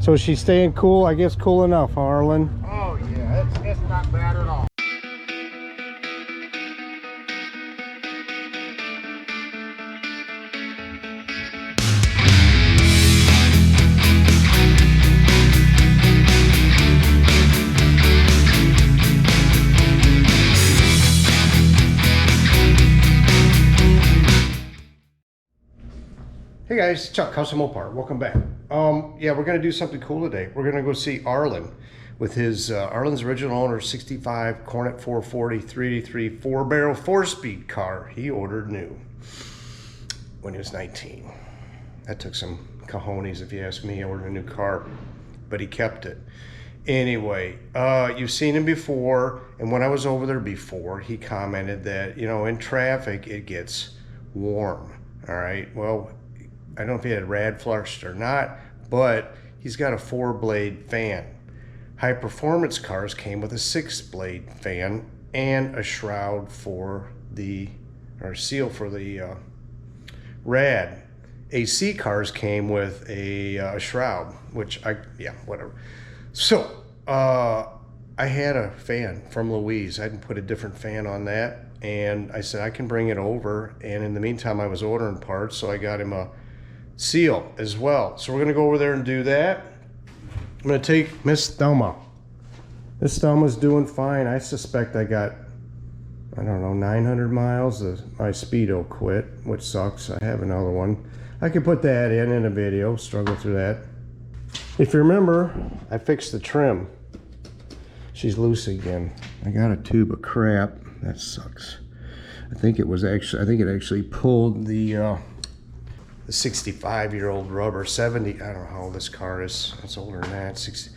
So she's staying cool, I guess cool enough, Arlen? Oh yeah, it's not bad at all. Hey guys, Chuck, House of Mopar. Welcome back. Yeah, we're gonna do something cool today. We're gonna go see Arlen with his Arlen's original owner 65 Coronet 440 383 4-barrel 4-speed car he ordered new when he was 19. That took some cojones, if you ask me. I ordered a new car, but he kept it. Anyway, you've seen him before, and when I was over there before, he commented that, you know, in traffic it gets warm. All right, well, I don't know if he had rad flushed or not, but he's got a 4-blade fan. High performance cars came with a 6-blade fan and a shroud for the, or seal for the rad. AC cars came with a shroud, which yeah, whatever. So, I had a fan from Louise. I hadn't put a different fan on that, and I said I can bring it over, and in the meantime I was ordering parts, so I got him a seal as well. So we're gonna go over there and do that. I'm gonna take Miss Thelma. Miss Thelma's doing fine. I suspect I got, I don't know, 900 miles. My speedo quit, which sucks. I have another one. I could put that in a video, struggle through that. If you remember, I fixed the trim. She's loose again. I got a tube of crap. That sucks. I think it actually pulled the 65-year-old rubber, 70, I don't know how old this car is, it's older than that,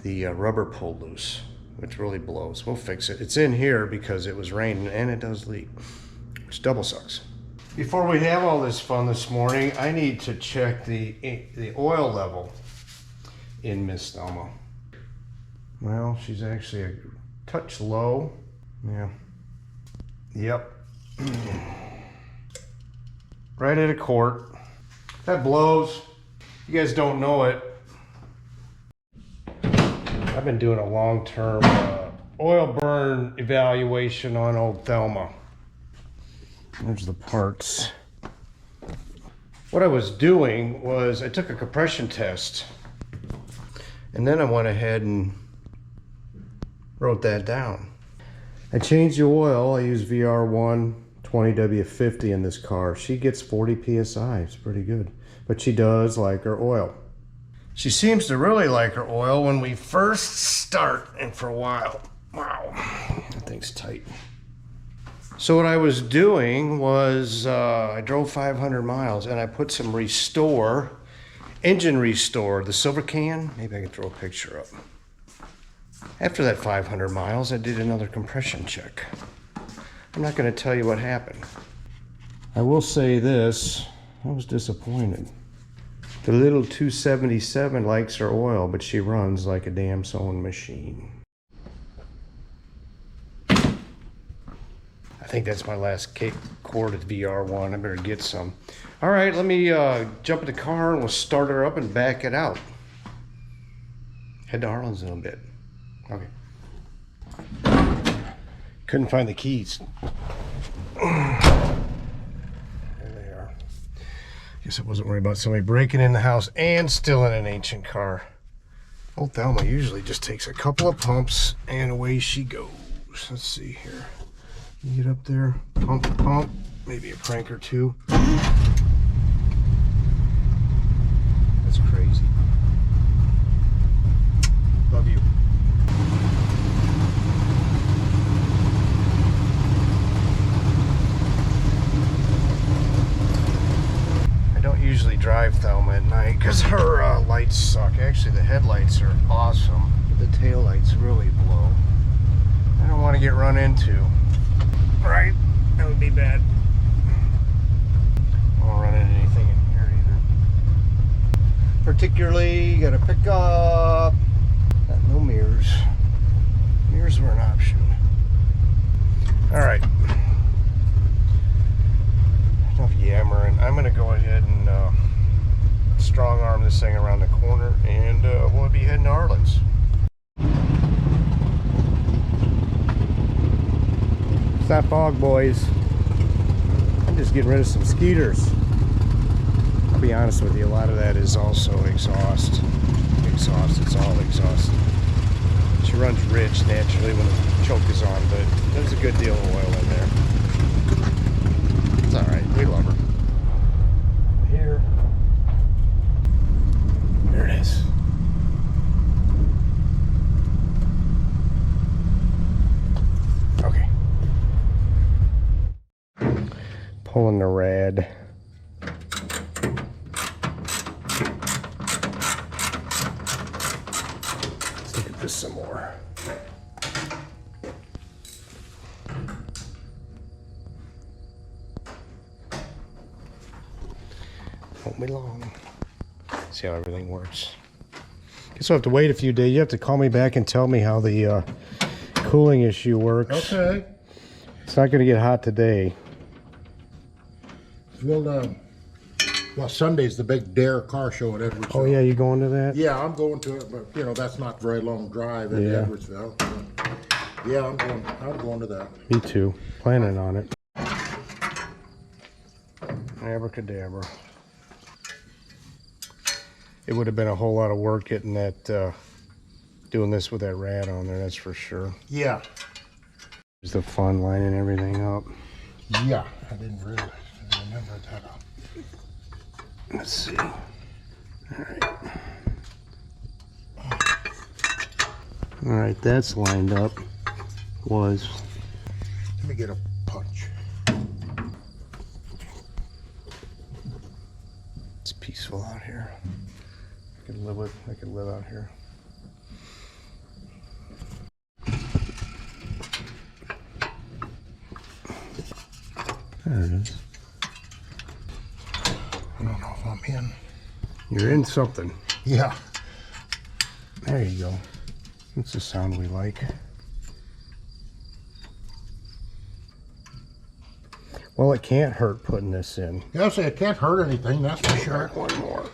the rubber pulled loose, which really blows. We'll fix it. It's in here because it was raining and it does leak, which double sucks. Before we have all this fun this morning, I need to check the oil level in Miss Thelma. Well, she's actually a touch low. Yeah. Yep. Right at a quart. That blows. You guys don't know it. I've been doing a long-term oil burn evaluation on old Thelma. There's the parts. What I was doing was I took a compression test, and then I went ahead and wrote that down. I changed the oil. I use VR1 20W50 in this car. She gets 40 psi. It's pretty good, but she does like her oil. She seems to really like her oil when we first start, and for a while. Wow, that thing's tight. So what I was doing was I drove 500 miles and I put some engine restore, the silver can. Maybe I can throw a picture up. After that 500 miles, I did another compression check. I'm not going to tell you what happened. I will say this, I was disappointed. The little 277 likes her oil, but she runs like a damn sewing machine. I think that's my last cord at VR1. I better get some. All right, let me jump in the car and we'll start her up and back it out. Head to Arlen's in a bit. Okay. Couldn't find the keys. There they are. Guess I wasn't worried about somebody breaking in the house and stealing an ancient car. Old Thelma usually just takes a couple of pumps and away she goes. Let's see here. You get up there, pump, maybe a crank or two. That's crazy. Love you. I don't usually drive Thelma at night because her lights suck. Actually, the headlights are awesome, but the tail lights really blow. I don't want to get run into. Right? That would be bad. I won't run into anything in here either. Particularly, got a pickup. Got no mirrors. Mirrors were an option. Alright. Enough yammering. I'm going to go ahead and strong arm this thing around the corner, and we'll be heading to Arlen's. It's not fog, boys. I'm just getting rid of some skeeters. I'll be honest with you, a lot of that is also exhaust. It's all exhaust. She runs rich naturally when the choke is on, but there's a good deal of oil in there. It's alright, we love her. Here. There it is. Okay. Pulling the rad. Let's look at this some more. Won't be long. See how everything works. Guess I'll have to wait a few days. You have to call me back and tell me how the cooling issue works. Okay. It's not going to get hot today. Well, Sunday's the big Dare car show at Edwardsville. Oh yeah, you going to that? Yeah, I'm going to it, but you know that's not a very long drive at Edwardsville. Yeah, I'm going to that. Me too. Planning on it. Abracadabra. It would have been a whole lot of work getting that, doing this with that rad on there, that's for sure. Yeah. There's the fun lining everything up. Yeah, I didn't remember that. Let's see. All right. All right, that's lined up. Was. Let me get a punch. It's peaceful out here. I could live out here. There it is. I don't know if I'm in. You're in something. Yeah. There you go. That's the sound we like. Well, it can't hurt putting this in. Yeah, I say it can't hurt anything, that's for sure. One more.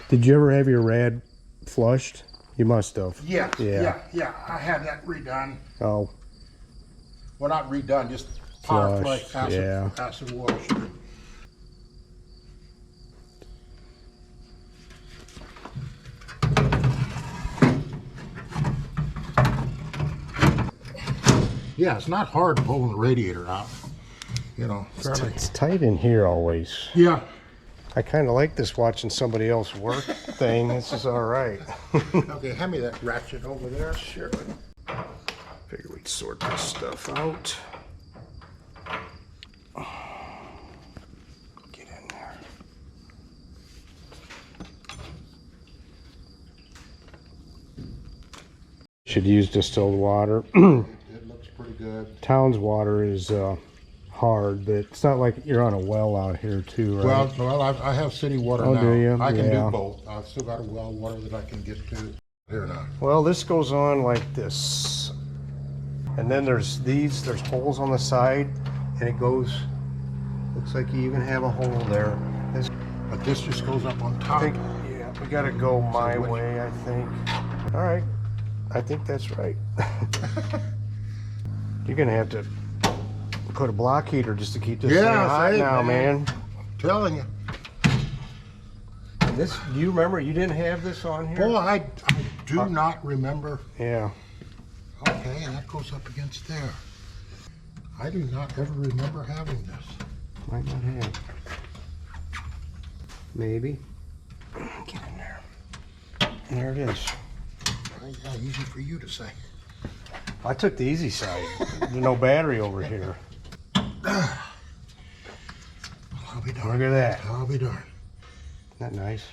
Did you ever have your rad flushed? You must have. Yeah. Yeah. I had that redone. Oh. Well, not redone, just power Flushed, flush, yeah. acid wash. Yeah, it's not hard pulling the radiator out. You know, It's tight in here always. yeah. I kind of like this watching somebody else work thing. This is all right. Okay, hand me that ratchet over there. Sure. Figure we'd sort this stuff out. Get in there. Should use distilled water. It looks pretty good. Town's water is hard, but it's not like you're on a well out here too, right? Well, I have city water Oh, now. do you? I can Yeah. do both. I've still got a well water that I can get to. Here now. Well, this goes on like this. And then there's holes on the side, and it goes, looks like you even have a hole there. But this just goes up on I top. think, yeah, we gotta go my way, I think. All right, I think that's right. You're gonna have to put a block heater just to keep this thing hot now, man. Telling you. And this, do you remember, you didn't have this on here? Boy, I do not remember. Yeah. Okay, and that goes up against there. I do not ever remember having this. Might not have. Maybe. Get in there. There it is. Yeah, easy for you to say. I took the easy side. There's no battery over here. I'll be darned. Look at that. I'll be darned. Isn't that nice?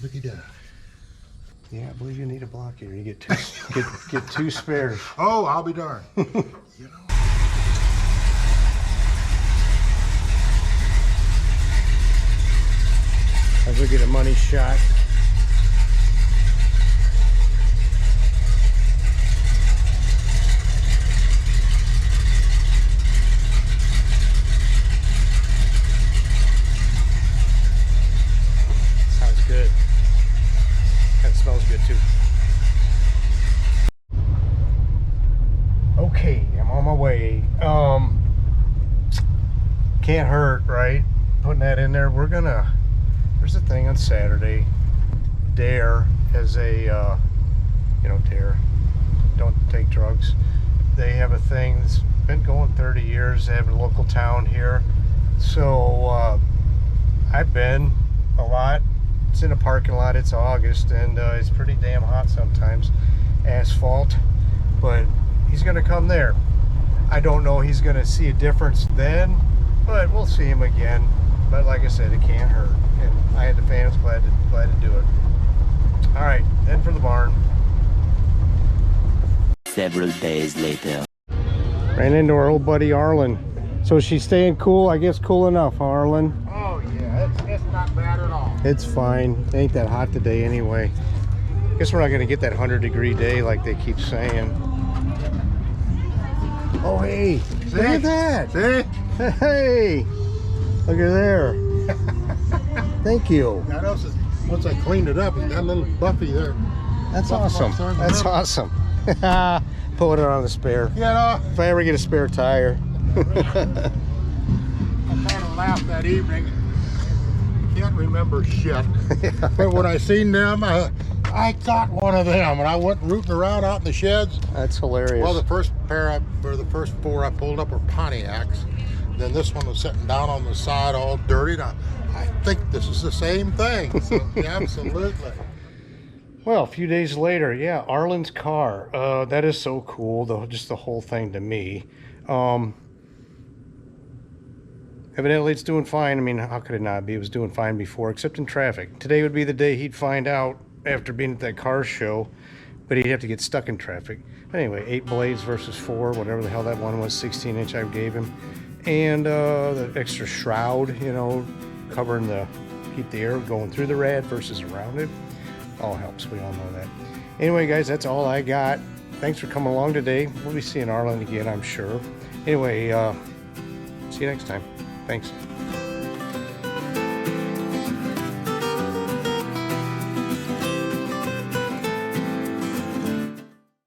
Look at that. Yeah, I believe you need a block here. You get get two spares. Oh, I'll be darned. You know. As we get a money shot. Sounds good. too. Okay, I'm on my way. Can't hurt, right? Putting that in there. We're gonna, there's a thing on Saturday. Dare has a, you know, Dare, don't take drugs. They have a thing that's been going 30 years. They have a local town here. So I've been a lot. It's in a parking lot. It's August and it's pretty damn hot sometimes. Asphalt. But he's gonna come there. I don't know he's gonna see a difference then, but we'll see him again. But like I said, it can't hurt. And I had the fans glad to do it. All right, then for the barn. Several days later. Ran into our old buddy Arlen. So she's staying cool, I guess cool enough, huh, Arlen? Oh yeah, it's not bad at all. It's fine. It ain't that hot today anyway. Guess we're not gonna get that 100-degree day like they keep saying. Oh hey, look at that. See? Hey, look at there. Thank you. That else is, once I cleaned it up, it's got a little buffy there. That's Buff awesome. marks on the That's rim. awesome. Put it on the spare. You know, If I ever get a spare tire. I kind of laughed that evening. Can't remember shit. But when I seen them, I got one of them, and I went rooting around out in the sheds. That's hilarious. Well, the first four I pulled up were Pontiacs. Then this one was sitting down on the side, all dirty. Now, I think this is the same thing. So, yeah, absolutely. Well, a few days later, yeah, Arlen's car. That is so cool, just the whole thing to me. Evidently, it's doing fine. I mean, how could it not be? It was doing fine before, except in traffic. Today would be the day he'd find out after being at that car show, but he'd have to get stuck in traffic. Anyway, 8 blades versus 4, whatever the hell that one was, 16-inch I gave him. And the extra shroud, you know, covering keep the air going through the rad versus around it. All helps, we all know that. Anyway, guys, that's all I got. Thanks for coming along today. We'll be seeing Arlen again, I'm sure. Anyway, see you next time. Thanks.